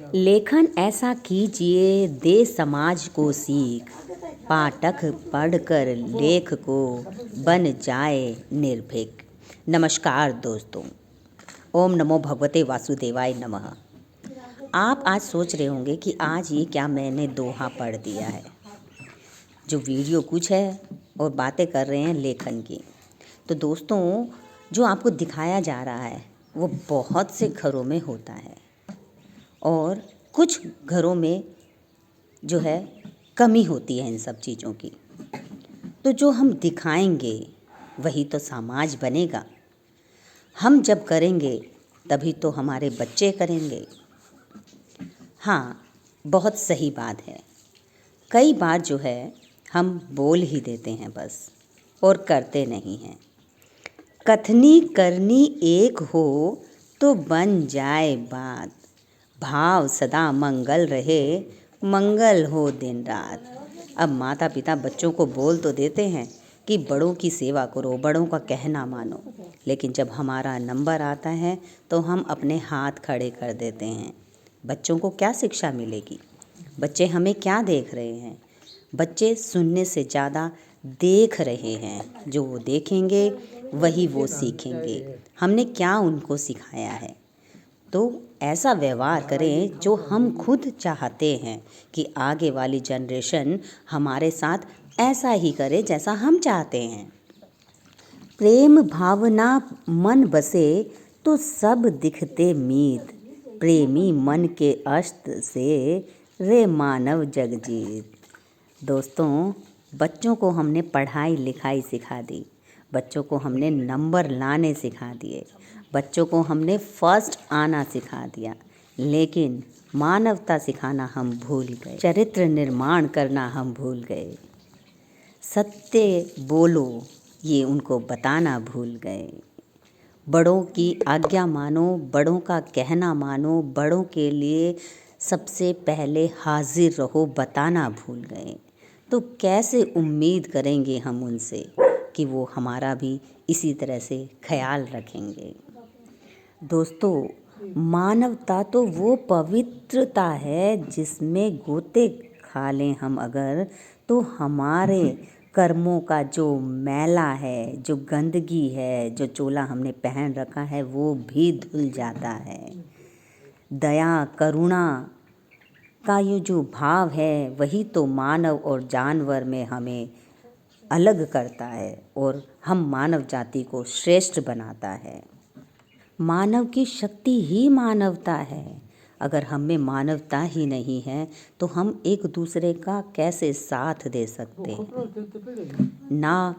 लेखन ऐसा कीजिए दे समाज को सीख, पाठक पढ़कर लेख को बन जाए निर्भीक। नमस्कार दोस्तों, ओम नमो भगवते वासुदेवाय नमः। आप आज सोच रहे होंगे कि आज ये क्या मैंने दोहा पढ़ दिया है। जो वीडियो कुछ है और बातें कर रहे हैं लेखन की। तो दोस्तों, जो आपको दिखाया जा रहा है वो बहुत से घरों में होता है और कुछ घरों में जो है कमी होती है इन सब चीज़ों की। तो जो हम दिखाएंगे वही तो समाज बनेगा। हम जब करेंगे तभी तो हमारे बच्चे करेंगे। हाँ, बहुत सही बात है। कई बार जो है हम बोल ही देते हैं बस और करते नहीं हैं। कथनी करनी एक हो तो बन जाए बात, भाव सदा मंगल रहे, मंगल हो दिन रात। अब माता पिता बच्चों को बोल तो देते हैं कि बड़ों की सेवा करो, बड़ों का कहना मानो, लेकिन जब हमारा नंबर आता है तो हम अपने हाथ खड़े कर देते हैं। बच्चों को क्या शिक्षा मिलेगी? बच्चे हमें क्या देख रहे हैं? बच्चे सुनने से ज़्यादा देख रहे हैं। जो वो देखेंगे वही वो सीखेंगे। हमने क्या उनको सिखाया है? तो ऐसा व्यवहार करें जो हम खुद चाहते हैं कि आगे वाली जनरेशन हमारे साथ ऐसा ही करे जैसा हम चाहते हैं। प्रेम भावना मन बसे तो सब दिखते मीत, प्रेमी मन के अस्त से रे मानव जग जीत। दोस्तों, बच्चों को हमने पढ़ाई लिखाई सिखा दी, बच्चों को हमने नंबर लाने सिखा दिए, बच्चों को हमने फर्स्ट आना सिखा दिया, लेकिन मानवता सिखाना हम भूल गए, चरित्र निर्माण करना हम भूल गए, सत्य बोलो ये उनको बताना भूल गए। बड़ों की आज्ञा मानो, बड़ों का कहना मानो, बड़ों के लिए सबसे पहले हाजिर रहो बताना भूल गए। तो कैसे उम्मीद करेंगे हम उनसे कि वो हमारा भी इसी तरह से ख्याल रखेंगे। दोस्तों, मानवता तो वो पवित्रता है जिसमें गोते खा लें हम अगर, तो हमारे कर्मों का जो मैला है, जो गंदगी है, जो चोला हमने पहन रखा है वो भी धुल जाता है। दया करुणा का ये जो भाव है वही तो मानव और जानवर में हमें अलग करता है और हम मानव जाति को श्रेष्ठ बनाता है। मानव की शक्ति ही मानवता है। अगर हम में मानवता ही नहीं है तो हम एक दूसरे का कैसे साथ दे सकते हैं? ना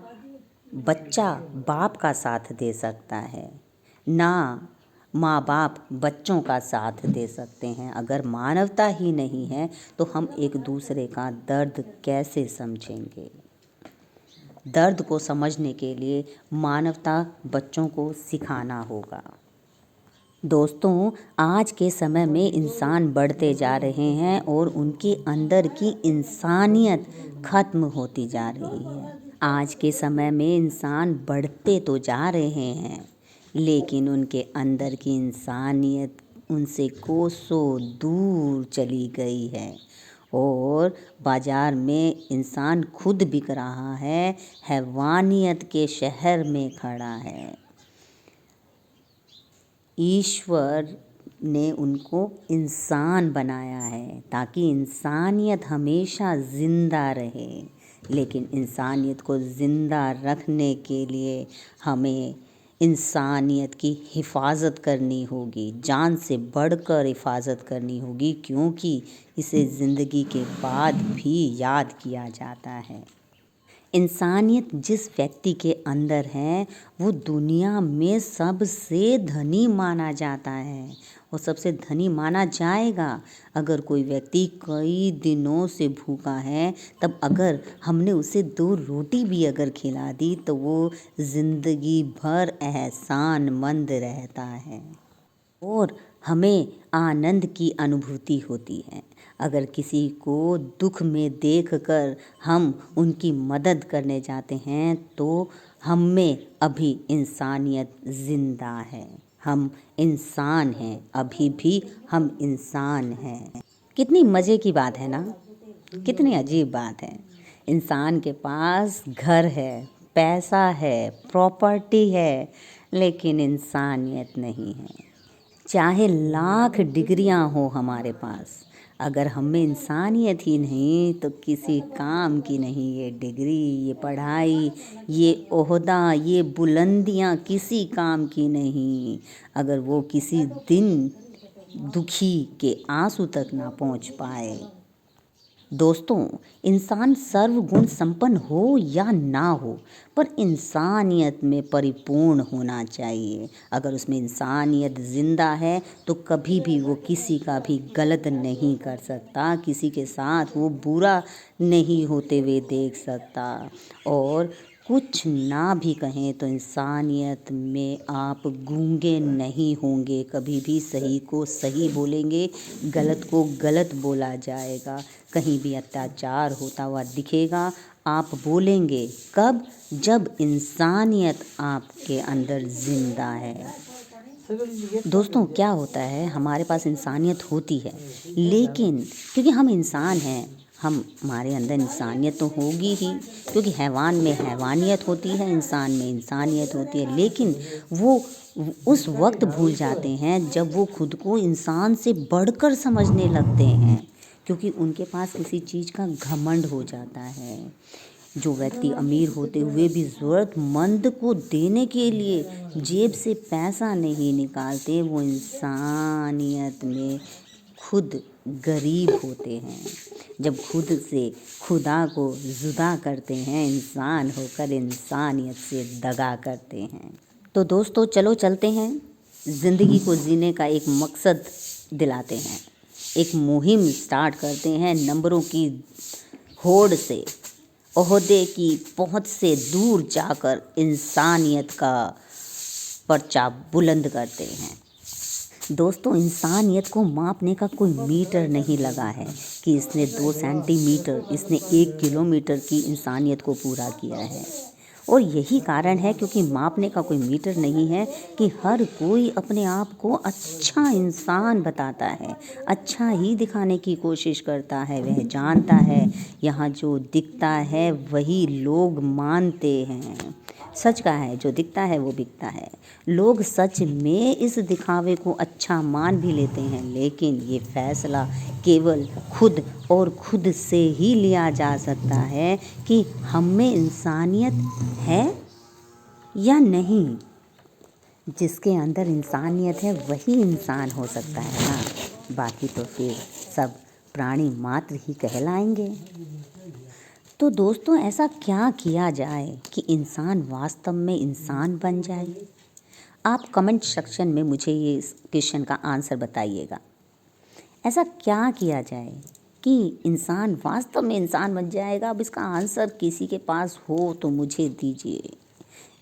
बच्चा बाप का साथ दे सकता है, ना माँ बाप बच्चों का साथ दे सकते हैं। अगर मानवता ही नहीं है तो हम एक दूसरे का दर्द कैसे समझेंगे? दर्द को समझने के लिए मानवता बच्चों को सिखाना होगा। दोस्तों, आज के समय में इंसान बढ़ते जा रहे हैं और उनके अंदर की इंसानियत खत्म होती जा रही है। आज के समय में इंसान बढ़ते तो जा रहे हैं लेकिन उनके अंदर की इंसानियत उनसे कोसों दूर चली गई है और बाज़ार में इंसान खुद बिक रहा है, हैवानियत के शहर में खड़ा है। ईश्वर ने उनको इंसान बनाया है ताकि इंसानियत हमेशा ज़िंदा रहे, लेकिन इंसानियत को ज़िंदा रखने के लिए हमें इंसानियत की हिफाजत करनी होगी, जान से बढ़कर हिफाजत करनी होगी, क्योंकि इसे ज़िंदगी के बाद भी याद किया जाता है। इंसानियत जिस व्यक्ति के अंदर है वो दुनिया में सबसे धनी माना जाता है, वो सबसे धनी माना जाएगा। अगर कोई व्यक्ति कई दिनों से भूखा है तब अगर हमने उसे 2 रोटी भी अगर खिला दी तो वो ज़िंदगी भर एहसानमंद रहता है और हमें आनंद की अनुभूति होती है। अगर किसी को दुख में देखकर हम उनकी मदद करने जाते हैं तो हम में अभी इंसानियत ज़िंदा है, हम इंसान हैं, अभी भी हम इंसान हैं। कितनी मज़े की बात है ना, कितनी अजीब बात है। इंसान के पास घर है, पैसा है, प्रॉपर्टी है, लेकिन इंसानियत नहीं है। चाहे लाख डिग्रियां हो हमारे पास, अगर हम में इंसानियत ही नहीं तो किसी काम की नहीं। ये डिग्री, ये पढ़ाई, ये ओहदा, ये बुलंदियां किसी काम की नहीं, अगर वो किसी दिन दुखी के आंसू तक ना पहुंच पाए। दोस्तों, इंसान सर्वगुण संपन्न हो या ना हो, पर इंसानियत में परिपूर्ण होना चाहिए। अगर उसमें इंसानियत जिंदा है तो कभी भी वो किसी का भी गलत नहीं कर सकता, किसी के साथ वो बुरा नहीं होते हुए देख सकता। और कुछ ना भी कहें तो इंसानियत में आप गूंगे नहीं होंगे। कभी भी सही को सही बोलेंगे, गलत को गलत बोला जाएगा। कहीं भी अत्याचार होता हुआ दिखेगा, आप बोलेंगे कब? जब इंसानियत आपके अंदर जिंदा है। दोस्तों, क्या होता है, हमारे पास इंसानियत होती है, लेकिन क्योंकि हम इंसान हैं, हमारे अंदर इंसानियत तो होगी ही, क्योंकि हैवान में हैवानियत होती है, इंसान में इंसानियत होती है। लेकिन वो उस वक्त भूल जाते हैं जब वो खुद को इंसान से बढ़कर समझने लगते हैं, क्योंकि उनके पास किसी चीज़ का घमंड हो जाता है। जो व्यक्ति अमीर होते हुए भी ज़रूरतमंद को देने के लिए जेब से पैसा नहीं निकालते, वो इंसानियत में खुद गरीब होते हैं। जब खुद से खुदा को जुदा करते हैं, इंसान होकर इंसानियत से दगा करते हैं। तो दोस्तों, चलो चलते हैं, ज़िंदगी को जीने का एक मकसद दिलाते हैं, एक मुहिम स्टार्ट करते हैं। नंबरों की होड़ से, ओहदे की पहुंच से दूर जाकर इंसानियत का पर्चा बुलंद करते हैं। दोस्तों, इंसानियत को मापने का कोई मीटर नहीं लगा है कि इसने 2 सेंटीमीटर, इसने 1 किलोमीटर की इंसानियत को पूरा किया है। और यही कारण है, क्योंकि मापने का कोई मीटर नहीं है, कि हर कोई अपने आप को अच्छा इंसान बताता है, अच्छा ही दिखाने की कोशिश करता है। वह जानता है यहाँ जो दिखता है वही लोग मानते हैं। सच का है, जो दिखता है वो बिकता है। लोग सच में इस दिखावे को अच्छा मान भी लेते हैं, लेकिन ये फैसला केवल खुद और खुद से ही लिया जा सकता है कि हम में इंसानियत है या नहीं। जिसके अंदर इंसानियत है वही इंसान हो सकता है ना, बाकी तो फिर सब प्राणी मात्र ही कहलाएंगे। तो दोस्तों, ऐसा क्या किया जाए कि इंसान वास्तव में इंसान बन जाए? आप कमेंट सेक्शन में मुझे ये इस क्वेश्चन का आंसर बताइएगा। ऐसा क्या किया जाए कि इंसान वास्तव में इंसान बन जाएगा? अब इसका आंसर किसी के पास हो तो मुझे दीजिए।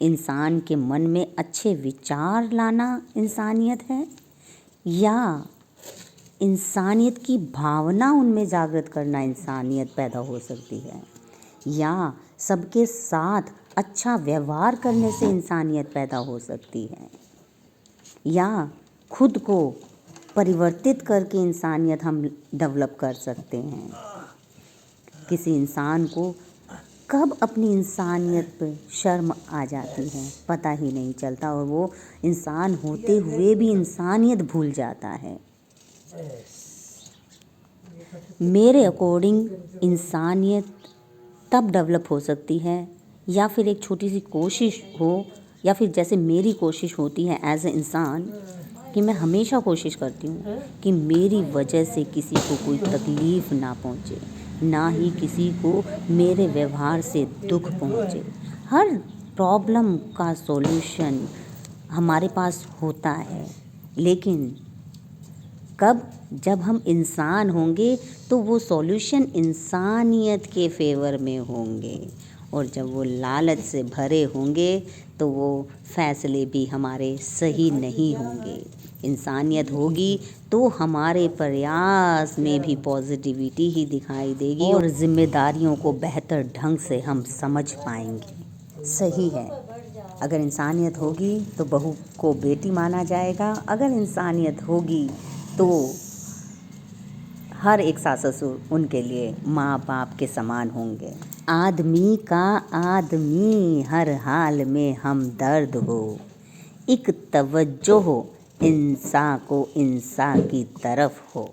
इंसान के मन में अच्छे विचार लाना इंसानियत है, या इंसानियत की भावना उनमें जागृत करना इंसानियत पैदा हो सकती है, या सबके साथ अच्छा व्यवहार करने से इंसानियत पैदा हो सकती है, या खुद को परिवर्तित करके इंसानियत हम डेवलप कर सकते हैं। किसी इंसान को कब अपनी इंसानियत पर शर्म आ जाती है पता ही नहीं चलता, और वो इंसान होते हुए भी इंसानियत भूल जाता है। मेरे अकॉर्डिंग इंसानियत तब डेवलप हो सकती है, या फिर एक छोटी सी कोशिश हो, या फिर जैसे मेरी कोशिश होती है एज ए इंसान, कि मैं हमेशा कोशिश करती हूँ कि मेरी वजह से किसी को कोई तकलीफ़ ना पहुँचे, ना ही किसी को मेरे व्यवहार से दुख पहुँचे। हर प्रॉब्लम का सॉल्यूशन हमारे पास होता है, लेकिन कब? जब हम इंसान होंगे तो वो सॉल्यूशन इंसानियत के फेवर में होंगे, और जब वो लालच से भरे होंगे तो वो फैसले भी हमारे सही नहीं होंगे। इंसानियत होगी तो हमारे प्रयास में भी पॉजिटिविटी ही दिखाई देगी, और जिम्मेदारियों को बेहतर ढंग से हम समझ पाएंगे। सही है। अगर इंसानियत होगी तो बहू को बेटी माना जाएगा, अगर इंसानियत होगी तो हर एक सास ससुर उनके लिए माँ बाप के समान होंगे। आदमी का आदमी हर हाल में हमदर्द हो, एक तवज्जो इंसान को इंसान की तरफ हो।